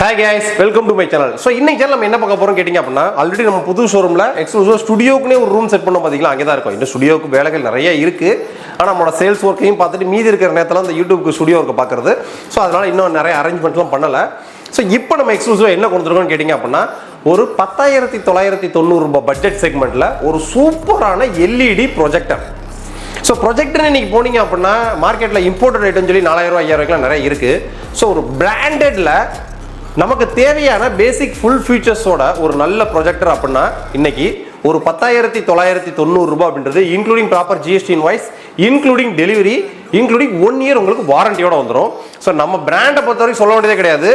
Hi guys, welcome to my channel. So இன்னைக்கு channel நம்ம என்ன பார்க்க போறோம் கேட்டிங்க அப்படினா ஆல்ரெடி நம்ம புது ஷோரூம்ல எக்ஸ்க்ளூசிவ் ஸ்டுடியோக்குனே ஒரு ரூம் செட் பண்ணோம் பாத்தீங்களா அங்க தான் இருக்கும். இந்த ஸ்டுடியோக்கு வேலைகள் நிறைய இருக்கு. ஆனா நம்மளோட சேல்ஸ் வர்க்கையும் பார்த்துட்டு மீதி இருக்கிற நேரத்துல அந்த யூடியூப்க்கு ஸ்டுடியோ வர்க்க பார்க்கிறது. சோ அதனால இன்னும் நிறைய அரேஞ்ச்மென்ட்லாம் பண்ணல. சோ இப்போ நம்ம எக்ஸ்க்ளூசிவா என்ன கொடுத்துருக்கோம்னு கேட்டிங்க அப்படினா ஒரு 10990 ரூபாய் பட்ஜெட் செக்மெண்ட்ல ஒரு சூப்பரான LED ப்ரொஜெக்டர். ஸோ ப்ரொஜெக்டர் இன்னைக்கு போனீங்க அப்படின்னா மார்க்கெட்டில் இம்போர்ட்டட் ஐட்டம் சொல்லி 4000 5000 நிறைய இருக்கு. ஸோ ஒரு பிராண்டட்ல நமக்கு தேவையான பேசிக் ஃபுல் ஃபீச்சர்ஸோட ஒரு நல்ல ப்ரொஜெக்டர் அப்படின்னா இன்னைக்கு ஒரு 10990 ரூபாய் அப்படின்றது including proper GST invoice, including delivery, including 1 year உங்களுக்கு வாரண்டியோட வந்துடும். ஸோ நம்ம பிராண்டை பொறுத்த வரைக்கும் சொல்ல வேண்டியதே கிடையாது.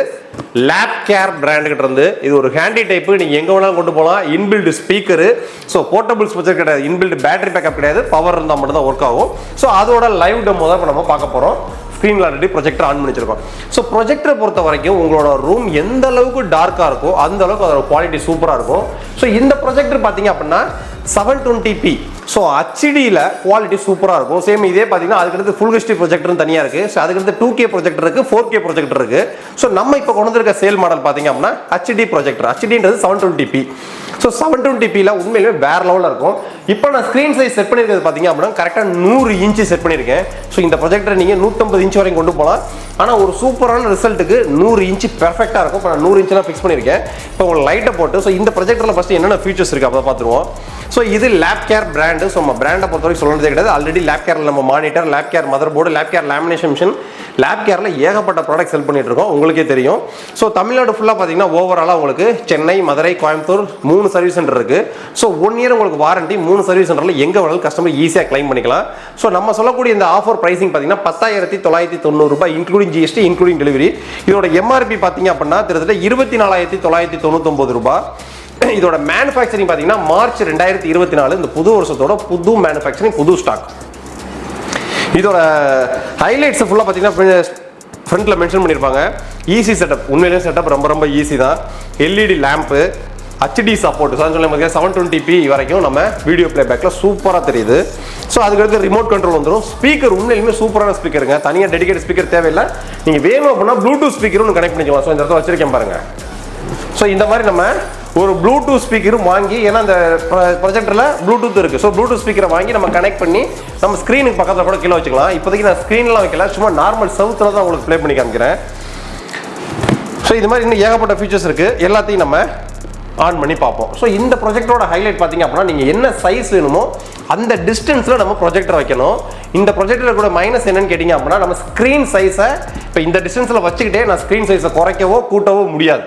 லேப் கேர் பிராண்டுகிட்ட இருந்து இது ஒரு ஹேண்டி டைப்பு, நீங்கள் எங்கே வேணாலும் கொண்டு போகலாம். Inbuilt speaker, so portable speaker கிடையாது, இன்பில்டு பேட்டரி பேக்கப் கிடையாது, பவர் இருந்தால் மட்டும் தான் ஒர்க் ஆகும். ஸோ அதோட லைவ் டெமோ தான் இப்போ நம்ம பார்க்க போகிறோம். ஸ்க்ரீனில் ஆல்ரெடி ப்ரொஜெக்டர் ஆன் பண்ணி வச்சிருக்கோம். ஸோ ப்ரொஜெக்டரை பொறுத்த வரைக்கும் உங்களோட ரூம் எந்த அளவுக்கு டார்க்காக இருக்கோ அந்த அளவுக்கு அதோட குவாலிட்டி சூப்பராக இருக்கும். ஸோ இந்த ப்ரொஜெக்டர் பார்த்தீங்க அப்படின்னா 720p, ஸோ ஹெச்டியில் குவாலிட்டி சூப்பராக இருக்கும். சேம் இதே பார்த்தீங்கன்னா அதுக்கடுத்து ஃபுல் ஹெச்டி ப்ரொஜெக்டரும் தனியாக இருக்குது. ஸோ அதுக்கடுத்து 2K ப்ரொஜெக்டர் இருக்குது, 4K ப்ரொஜெக்டர் இருக்குது. ஸோ நம்ம இப்போ கொண்டு வந்திருக்க சேல் மாடல் பார்த்தீங்க அப்படின்னா ஹெச்டி ப்ரொஜெக்டர். ஹெச்டின்றது 720p. ஸோ 720pல உண்மையிலுமே வேற லெவலில் இருக்கும். இப்போ நான் ஸ்க்ரீன் சைஸ் செட் பண்ணியிருக்கிறது பார்த்தீங்க அப்படின்னா கரெக்டாக 100 இன்ச்சு செட் பண்ணியிருக்கேன். ஸோ இந்த ப்ரொஜெக்டரை நீங்கள் 150 இன்ச் வரைக்கும் கொண்டு போகலாம். ஆனால் ஒரு சூப்பரான ரிசல்ட்டுக்கு 100 இன்ச்சு பெர்ஃபெக்டாக இருக்கும். இப்போ நான் 100 இன்ச்செலாம் ஃபிக்ஸ் பண்ணியிருக்கேன். இப்போ உங்களுக்கு லைட்டை போட்டு ஸோ இந்த ப்ரொஜெக்டரில் ஃபஸ்ட்டு என்னென்ன ஃபீச்சர்ஸ் இருக்குது அப்போ பார்த்துருவோம். ஸோ இது லேப் கேர் பிராண்டு. ஸோ நம்ம பிராண்டை பொறுத்த வரைக்கும் சொல்லுறதே கிடையாது. ஆல்ரெடி லேப் கேரில் நம்ம monitor, lap care motherboard, lap care lamination machine, lap கேரில் ஏகப்பட்ட ப்ராடக்ட் செல் பண்ணிட்டு இருக்கோம், உங்களுக்கே தெரியும். ஸோ தமிழ்நாடு ஃபுல்லாக பார்த்தீங்கன்னா ஓவராலாக உங்களுக்கு சென்னை, மதுரை, கோயம்புத்தூர் 3 சர்வீஸ் சென்டர் இருக்குது. ஸோ 1 இயர் உங்களுக்கு வாரண்டி 3 சர்வீஸ் சென்டரில் எங்கே வேணாலும் கஸ்டமர் ஈஸியாக கிளைம் பண்ணிக்கலாம். ஸோ நம்ம சொல்லக்கூடிய இந்த ஆஃபர் ப்ரைசிங் பார்த்தீங்கன்னா 10990 ரூபாய் இன்க்ளூடிங் ஜிஎஸ்டி, இன்க்ளூடிங் டெலிவரி. இதோட எம்ஆர்பி பார்த்தீங்க அப்படின்னா கிட்டத்தட்ட 24999 ரூபாய். இதோட மேனுஃபேக்சரிங் பார்த்தீங்கன்னா மார்ச் 2024 இந்த புது வருஷத்தோட புது மேனுஃபேக்சரிங், புது ஸ்டாக். இதோட ஹைலைட்ஸ் ஃபுல்லாக பார்த்தீங்கன்னா ஃப்ரண்ட்டில் மென்ஷன் பண்ணியிருப்பாங்க. ஈஸி செட்டப், உண்மையிலேயே செட்டப் ரொம்ப ரொம்ப ஈஸி தான். எல்இடி லேம்ப்பு, ஹெச்டி சப்போர்ட், சொல்லி 720p வரைக்கும் நம்ம வீடியோ பிளேபேக்கில் சூப்பராக தெரியுது. ஸோ அதுக்கடுத்து ரிமோட் கண்ட்ரோல் வந்துடும். ஸ்பீக்கர் உண்மையிலுமே சூப்பரான ஸ்பீக்கருங்க. தனியாக டெடிகேட் ஸ்பீக்கர் தேவையில்லை. நீங்கள் வேணும் அப்படின்னா ப்ளூடூத் ஸ்பீக்கரும் கனெக்ட் பண்ணிக்கலாம். ஸோ இந்த இடத்துல வச்சிருக்கேன் பாருங்க. ஸோ இந்த மாதிரி நம்ம ஒரு ப்ளூடூத் ஸ்பீக்கரும் வாங்கி, ஏன்னா அந்த ப்ரொஜெக்டரில் ப்ளூடூத் இருக்குது. ஸோ ப்ளூடூத் ஸ்பீக்கரை வாங்கி நம்ம கனெக்ட் பண்ணி நம்ம ஸ்க்ரீனுக்கு பக்கத்தில் கூட கீழே வச்சுக்கலாம். இப்போதைக்கு நான் ஸ்க்ரீன்லாம் வைக்கல, சும்மா நார்மல் சவுத்தில் தான் உங்களுக்கு ப்ளே பண்ணி காமிக்கிறேன். ஸோ இது மாதிரி இன்னும் ஏகப்பட்ட ஃபீச்சர்ஸ் இருக்குது, எல்லாத்தையும் நம்ம ஆன் பண்ணி பார்ப்போம். ஸோ இந்த ப்ரொஜெக்டரோட ஹைலைட் பார்த்தீங்க அப்படின்னா நீங்கள் என்ன சைஸ் வேணுமோ அந்த டிஸ்டன்ஸில் நம்ம ப்ரொஜெக்டர் வைக்கணும். இந்த ப்ரொஜெக்டர் கூட மைனஸ் என்னன்னு கேட்டிங்க அப்படின்னா நம்ம ஸ்க்ரீன் சைஸை இப்போ இந்த டிஸ்டன்ஸில் வச்சுக்கிட்டே நான் ஸ்க்ரீன் சைஸை குறைக்கவோ கூட்டவோ முடியாது.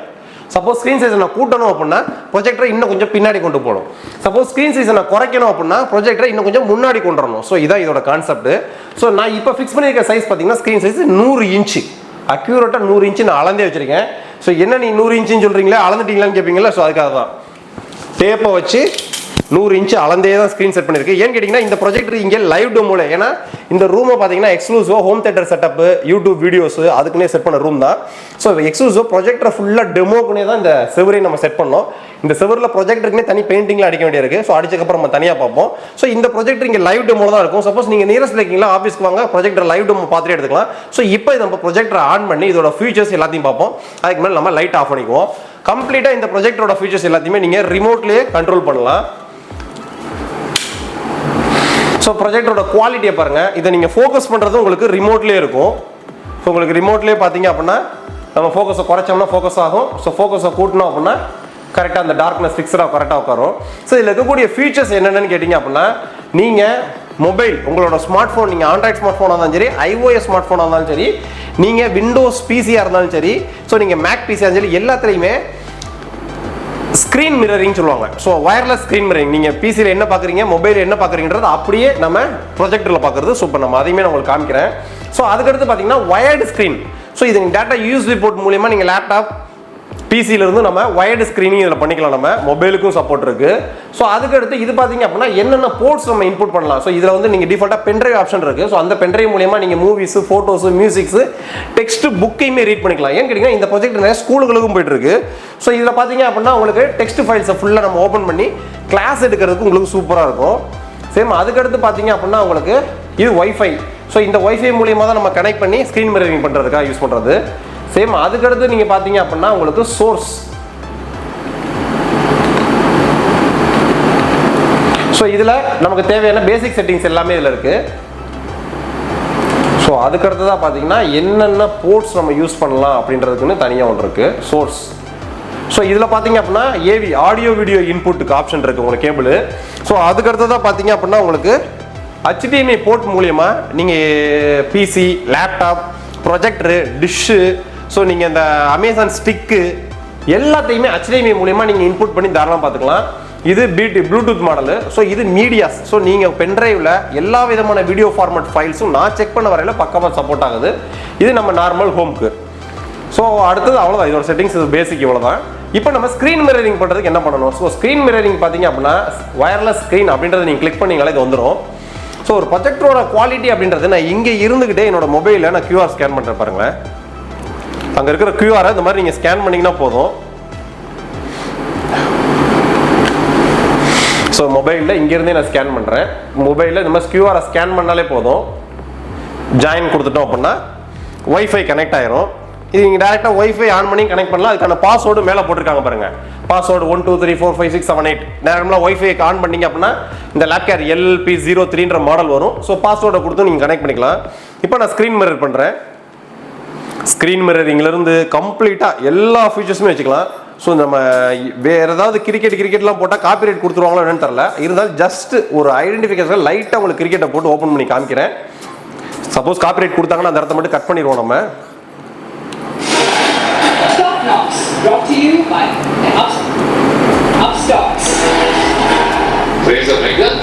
சப்போஸ் ஸ்க்ரீன் சைஸை நான் கூட்டணும் அப்படின்னா ப்ரொஜெக்டரை இன்னும் கொஞ்சம் பின்னாடி கொண்டு போகணும். சப்போஸ் ஸ்க்ரீன் சைஸை நான் குறைக்கணும் அப்படின்னா ப்ரொஜெக்டரை இன்னும் கொஞ்சம் முன்னாடி கொண்டு வரணும். ஸோ இதான் இதோட கான்செப்ட். ஸோ நான் இப்போ ஃபிக்ஸ் பண்ணியிருக்க சைஸ் பார்த்தீங்கன்னா ஸ்க்ரீன் சைஸ் 100 இன்ச்சு, அக்யூரேட்டாக 100 இன்ச்சு நான் அளந்தே வச்சிருக்கேன். ஸோ என்ன நீ 100 இன்ச்சுன்னு சொல்கிறீங்களே, அளந்துட்டீங்களான்னு கேட்பீங்களா? ஸோ அதுக்காக தான் டேப்பை வச்சு 100 இன்ச்சு அளந்தே தான் ஸ்க்ரீன் செட் பண்ணியிருக்கு. ஏன்னு கேட்டிங்கன்னா இந்த ப்ரொஜெக்டர் இங்கே லைவ் டெமோல, ஏன்னா இந்த ரூமை பார்த்தீங்கன்னா எக்ஸ்க்ளூசிவாக home theatre setup, YouTube videos அதுக்குன்னே செட் பண்ண ரூம் தான். ஸோ எக்ஸ்க்ளூசிவ் ப்ரொஜெக்டரை ஃபுல்லாக டெமோக்குன்னே தான் இந்த செவரையும் நம்ம செட் பண்ணோம். இந்த செவரில் ப்ரொஜெக்டருக்குனே தனி பெயிண்டிங்லாம் அடிக்க வேண்டியிருக்கு. ஸோ அடிச்சக்கப்புறம் நம்ம தனியாக பார்ப்போம். ஸோ இந்த ப்ரொஜெக்டர் இங்கே லைவ் டெமோல தான் இருக்கும். சப்போஸ் நீங்கள் நியரஸ்ட்ல இருக்கீங்களா, ஆஃபீஸ்க்கு வாங்க, ப்ரொஜெக்டர் லைவ் டெமோ பார்த்துட்டு எடுத்துக்கலாம். ஸோ இப்போ நம்ம ப்ரொஜெக்டரை ஆன் பண்ணி இதோட ஃபீச்சர்ஸ் எல்லாத்தையும் பார்ப்போம். அதுக்கு மேலே நம்ம லைட் ஆஃப் பண்ணிக்குவோம். கம்ப்ளீட்டாக இந்த ப்ரொஜெக்டரோட ஃபீச்சர்ஸ் எல்லாத்தையுமே நீங்கள் ரிமோட்லேயே கண்ட்ரோல் பண்ணலாம். ஸோ ப்ரொஜெக்டரோட குவாலிட்டியை பாருங்கள். இதை நீங்கள் ஃபோக்கஸ் பண்ணுறது உங்களுக்கு ரிமோட்லேயே இருக்கும். ஸோ உங்களுக்கு ரிமோட்லேயே பார்த்தீங்க அப்படின்னா நம்ம ஃபோக்கஸை குறைச்சோம்னா ஃபோக்கஸ் ஆகும். ஸோ ஃபோக்கஸை கூட்டணும் அப்படின்னா கரெக்டாக அந்த டார்க்னஸ் ஃபிக்ஸடாக கரெக்டாக உட்காரும். ஸோ இதில் இருக்கக்கூடிய ஃபீச்சர்ஸ் என்னென்னு கேட்டிங்க அப்படின்னா நீங்கள் மொபைல், உங்களோட ஸ்மார்ட் ஃபோன், நீங்கள் ஆண்ட்ராய்ட் ஸ்மார்ட் ஃபோனாக இருந்தாலும் சரி, iOS ஸ்மார்ட் ஃபோனாக இருந்தாலும் சரி, நீங்கள் விண்டோஸ் பிசியாக இருந்தாலும் சரி, ஸோ நீங்கள் மேக் பிசியாக இருந்தாலும் சரி, எல்லாத்துலேயுமே ஸ்க்ரீன் மிரரிங் சொல்லுவாங்க. ஸோ வயர்லெஸ் ஸ்க்ரீன் மிரரிங், நீங்கள் பிசியில் என்ன பார்க்குறீங்க, மொபைல் என்ன பார்க்குறீங்கிறது அப்படியே நம்ம ப்ரொஜெக்டரில் பார்க்குறது. ஸோ இப்போ நம்ம அதையுமே நான் உங்களுக்கு காமிக்கிறேன். ஸோ அதுக்கடுத்து பார்த்தீங்கன்னா வயர்டு ஸ்க்ரீன். ஸோ இது டேட்டா யூஎஸ்பி போர்ட் மூலியமாக நீங்கள் லேப்டாப், பிசியிலிருந்து நம்ம வயர்டு ஸ்க்ரீனிங் இதில் பண்ணிக்கலாம். நம்ம மொபைலுக்கும் சப்போர்ட் இருக்குது. ஸோ அதுக்கடுத்து இது பார்த்தீங்க அப்படின்னா என்னென்ன போர்ட்ஸ் நம்ம இன்புட் பண்ணலாம். ஸோ இதில் வந்து நீங்கள் டிஃபால்ட்டாக பென்ட்ரைவ் ஆப்ஷன் இருக்குது. ஸோ அந்த பென்ட்ரைவ் மூலியமாக நீங்கள் மூவிஸ், ஃபோட்டோஸ், மியூசிக்ஸ், டெக்ஸ்ட் புக்கையுமே ரீட் பண்ணிக்கலாம். ஏன்னு கேட்டிங்கன்னா இந்த ப்ரொஜெக்ட் நிறைய ஸ்கூலுகளுக்கும் போயிட்டு இருக்கு. ஸோ இதில் பார்த்தீங்க அப்படின்னா உங்களுக்கு டெக்ஸ்ட் ஃபைல்ஸை ஃபுல்லாக நம்ம ஓப்பன் பண்ணி கிளாஸ் எடுக்கிறதுக்கு உங்களுக்கு சூப்பராக இருக்கும். சேம் அதுக்கடுத்து பார்த்தீங்க அப்படின்னா உங்களுக்கு இது ஒய்ஃபை. ஸோ இந்த ஒய்ஃபை மூலியமாக தான் நம்ம கனெக்ட் பண்ணி ஸ்க்ரீன் மிரரிங் பண்ணுறதுக்காக யூஸ் பண்ணுறது. சேம் அதுக்கடுத்து நீங்கள் பார்த்தீங்க அப்படின்னா உங்களுக்கு சோர்ஸ். ஸோ இதில் நமக்கு தேவையான பேசிக் செட்டிங்ஸ் எல்லாமே இதில் இருக்குது. ஸோ அதுக்கடுத்து தான் பார்த்தீங்கன்னா என்னென்ன போர்ட்ஸ் நம்ம யூஸ் பண்ணலாம் அப்படின்றதுக்குன்னு தனியாக ஒன்று இருக்குது, சோர்ஸ். ஸோ இதில் பார்த்தீங்க அப்படின்னா ஏவி ஆடியோ வீடியோ இன்புட்டுக்கு ஆப்ஷன் இருக்குது உங்களுக்கு கேபிள். ஸோ அதுக்கடுத்து தான் பார்த்தீங்க அப்படின்னா உங்களுக்கு HDMI போர்ட் மூலியமா நீங்கள் PC, laptop, projector, dish, so நீங்கள் இந்த அமேசான் ஸ்டிக்கு எல்லாத்தையுமே HDMI மூலியமா நீங்கள் இன்புட் பண்ணி தாராளமாக பார்த்துக்கலாம். இது ப்ளூடூத் மாடலு. ஸோ இது மீடியாஸ். ஸோ நீங்கள் பென்ட்ரைவில் எல்லா விதமான வீடியோ ஃபார்மேட் ஃபைல்ஸும் நான் செக் பண்ண வரையில் பக்கமாக சப்போர்ட் ஆகுது. இது நம்ம நார்மல் ஹோம்க்கு. ஸோ அடுத்தது அவ்வளோதான், இதோட செட்டிங்ஸ் இது பேசிக் இவ்வளோ தான். இப்போ நம்ம ஸ்க்ரீன் மிரரிங் பண்ணுறதுக்கு என்ன பண்ணணும்? ஸோ ஸ்க்ரீன் மிரரிங் பார்த்தீங்க அப்படின்னா வயர்லெஸ் ஸ்க்ரீன் அப்படின்றத நீங்கள் கிளிக் பண்ணிங்களே இது வந்துடும். ஸோ ஒரு ப்ரொஜெக்டரோட குவாலிட்டி அப்படின்றது நான் இங்கே இருந்துக்கிட்டே என்னோட மொபைலில் நான் QR ஸ்கேன் பண்ணுறேன் பாருங்களேன். அங்கே இருக்கிற QR இந்த மாதிரி நீங்கள் ஸ்கேன் பண்ணிங்கன்னா போதும். ஸோ மொபைலில் இங்கேருந்தே நான் ஸ்கேன் பண்ணுறேன். மொபைலில் இந்த மாதிரி QR ஸ்கேன் பண்ணாலே போதும். ஜாயின் கொடுத்துட்டோம் அப்படின்னா ஒய்ஃபை கனெக்ட் ஆயிரும். இது நீங்கள் டேரெக்டாக ஒய்ஃபை ஆன் பண்ணி கனெக்ட் பண்ணலாம். அதுக்கான பாஸ்வேர்டு மேலே போட்டிருக்காங்க பாருங்கள். பாஸ்வேர்டு 1 2 3 4 5 6 7 8. டேரெக்டாக ஒய்ஃபை ஆன் பண்ணிங்க அப்படின்னா இந்த லேப்கேர் LP03ன்ற மாடல் வரும். ஸோ பாஸ்வேர்டை கொடுத்து நீங்கள் கனெக்ட் பண்ணிக்கலாம். இப்போ நான் ஸ்க்ரீன் மிரர் பண்ணுறேன். ஸ்க்ரீன் மிரரிங்லேருந்து கம்ப்ளீட்டாக எல்லா ஃபீச்சர்ஸுமே வச்சுக்கலாம். ஸோ நம்ம வேறு ஏதாவது கிரிக்கெட்லாம் போட்டால் காப்பிரைட் கொடுத்துருவாங்களோ என்னன்னு தெரில. இருந்தாலும் ஜஸ்ட் ஒரு ஐடென்டிஃபிகேஷன் லைட்டாக உங்களுக்கு கிரிக்கெட்டை போட்டு ஓப்பன் பண்ணி காமிக்கிறேன். சப்போஸ் காப்பிரைட் கொடுத்தாங்கன்னா அந்த இடத்த மட்டும் கட் பண்ணிடுவோம் நம்ம.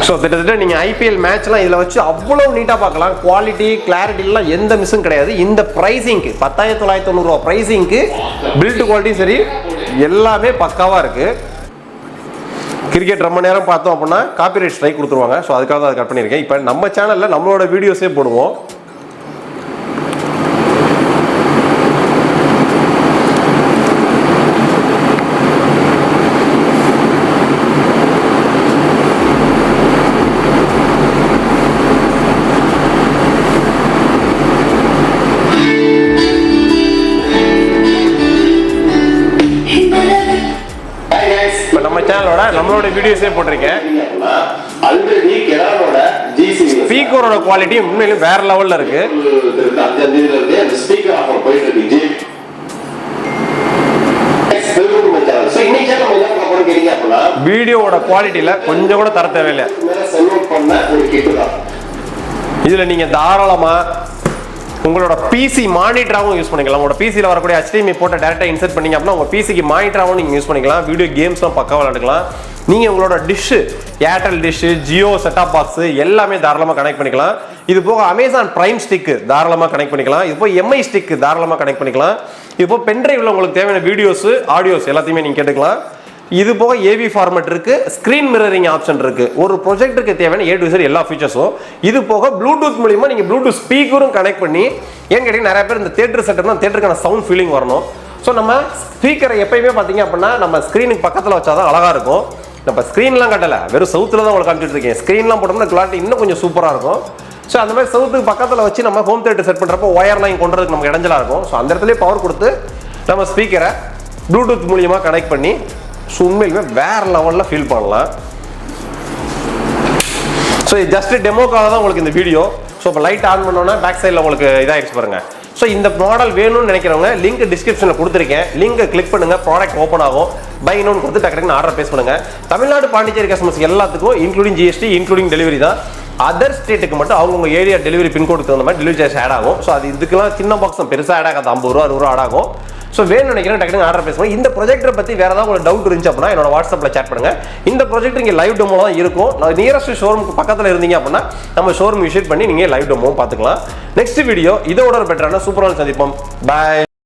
ஸோ கிட்டத்தட்ட நீங்கள் ஐபிஎல் மேட்ச்லாம் இதில் வச்சு அவ்வளோ நீட்டாக பார்க்கலாம். குவாலிட்டி, கிளாரிட்டிலாம் எந்த மிஸ்ஸும் கிடையாது. இந்த ப்ரைஸிங்க்கு 10,990 ரூபா ப்ரைஸிங்க்கு பில்ட் குவாலிட்டி சரி எல்லாமே பக்காவாக இருக்குது. கிரிக்கெட் ரொம்ப நேரம் பார்த்தோம் அப்படின்னா காப்பிரைட் ஸ்ட்ரைக் கொடுத்துருவாங்க. ஸோ அதுக்காக தான் அதை கட் பண்ணியிருக்கேன். இப்போ நம்ம சேனலில் நம்மளோட வீடியோஸே போடுவோம். நம்மளோட வீடியோஸே போட்டிருக்கேன். ஸ்பீக்கரோட குவாலிட்டி உண்மையிலும் வேற லெவல்ல இருக்கு. வீடியோவோட குவாலிட்டியில கொஞ்சம் கூட தர தேவையில்லை. இதுல நீங்க தாராளமா உங்களோட பிசி மானிட்டராகவும் யூஸ் பண்ணிக்கலாம். உங்களோட பிசியில் வரக்கூடிய HDMI போட்ட டேரெக்டாக இன்சர்ட் பண்ணிங்க அப்படின்னா உங்கள் பிசிக்கு மானிட்டராகவும் நீங்கள் யூஸ் பண்ணிக்கலாம். வீடியோ கேம்ஸ்லாம் பக்கம் விளையாடுக்கலாம். நீங்கள் உங்களோட dish, Airtel dish, Jio set top box எல்லாமே தாராளமாக கனெக்ட் பண்ணிக்கலாம். இது போக அமேசான் பிரைம் ஸ்டிக்கு தாராளமாக கனெக்ட் பண்ணிக்கலாம். இது போக MI ஸ்டிக்கு தாராளமாக கனெக்ட் பண்ணிக்கலாம். இது போக பென்ட்ரைவில் உங்களுக்கு தேவையான வீடியோஸு, ஆடியோஸ் எல்லாத்தையுமே நீங்கள் கேட்டுக்கலாம். இது போக ஏவி ஃபார்மேட் இருக்கு, ஸ்கிரீன் மிரரிங் ஆப்ஷன் இருக்கு. ஒரு ப்ரொஜெக்டருக்கு தேவையான A to Z எல்லா ஃபீச்சர்ஸும். இது போக ப்ளூடூத் மூலியமா நீங்க ப்ளூடூத் ஸ்பீக்கரும் கனெக்ட் பண்ணி, ஏன் கேட்டீங்கன்னா நிறைய பேர் இந்த தியேட்டர் செட்டப்னா தியேட்டருக்கான சவுண்ட் ஃபீலிங் வரணும். ஸோ நம்ம ஸ்பீக்கரை எப்பயுமே பார்த்தீங்க அப்படின்னா நம்ம ஸ்க்ரீனுக்கு பக்கத்தில் வச்சாதான் அழகா இருக்கும். நம்ம ஸ்க்ரீன்லாம் கட்டலை, வெறும் சவுத்தில் தான் உங்களுக்கு காமிச்சிட்டு இருக்கேன். ஸ்க்ரீன்லாம் போட்டோம்னா கிளாரிட்டி இன்னும் கொஞ்சம் சூப்பராக இருக்கும். ஸோ அந்த மாதிரி சவுத்துக்கு பக்கத்தில் வச்சு நம்ம ஹோம் தியேட்டர் செட் பண்ணுறப்போ ஒயர் லைன் கொண்டுறதுக்கு நமக்கு இடைஞ்சலாக இருக்கும். ஸோ அந்த இடத்துலேயே பவர் கொடுத்து நம்ம ஸ்பீக்கரை ப்ளூடூத் மூலியமாக கனெக்ட் பண்ணி ஸோ உண்மையிலுமே வேறு லெவலில் ஃபீல் பண்ணலாம். ஸோ இது ஜஸ்ட் டெமோக்காக தான் உங்களுக்கு இந்த வீடியோ. ஸோ இப்போ லைட் ஆன் பண்ணோன்னா பேக் சைடில் உங்களுக்கு இதாகிடுச்சு பாருங்கள். ஸோ இந்த மாடல் வேணும்னு நினைக்கிறவங்க லிங்க் டிஸ்கிரிப்ஷனில் கொடுத்துருக்கேன். லிங்கை கிளிக் பண்ணுங்கள், ப்ராடக்ட் ஓப்பன் ஆகும். பை நோன் கொடுத்து டக்குன்னு ஆர்டர் பேஸ் பண்ணுங்கள். தமிழ்நாடு, பாண்டிச்சேரி கஸ்டமர்ஸ் எல்லாத்துக்கும் இன்க்ளூடிங் GST, இன்க்ளூடிங் டெலிவரி தான். அதர் ஸ்டேட்டுக்கு மட்டும் அவங்கவுங்க ஏரியா டெலிவரி பின்கோடுக்கு தகுந்த மாதிரி டெலிவரி சார்ஜ் ஆட் ஆகும். ஸோ அது இதுக்கெல்லாம் சின்ன பாக்ஸ் தான், பெருசாக ஆட் ஆகாது. 50 ரூபா 60 ரூபா ஆட் ஆகும். ஸோ வேணும்னு நினைக்கிறேன் டக்குனு ஆர்டர் பேசுவோம். இந்த ப்ரொஜெக்டரை பற்றி வேறு ஏதாவது உங்களுக்கு டவுட் இருந்துச்சு அப்படின்னா என்னோட வாட்ஸ்அப்பில் சேட் பண்ணுங்க. இந்த ப்ரொஜெக்ட் இங்கே லைவ் டெமோ தான் இருக்கும். நான் நியரஸ்ட் ஷோரூமுக்கு பக்கத்தில் இருந்தீங்க அப்படின்னா நம்ம ஷோரூம் விசிட் பண்ணி நீங்கள் லைவ் டெமோவும் பார்த்துக்கலாம். நெக்ஸ்ட் வீடியோ இதோட ஒரு பெட்டரான சூப்பரான சந்திப்போம். பாய்.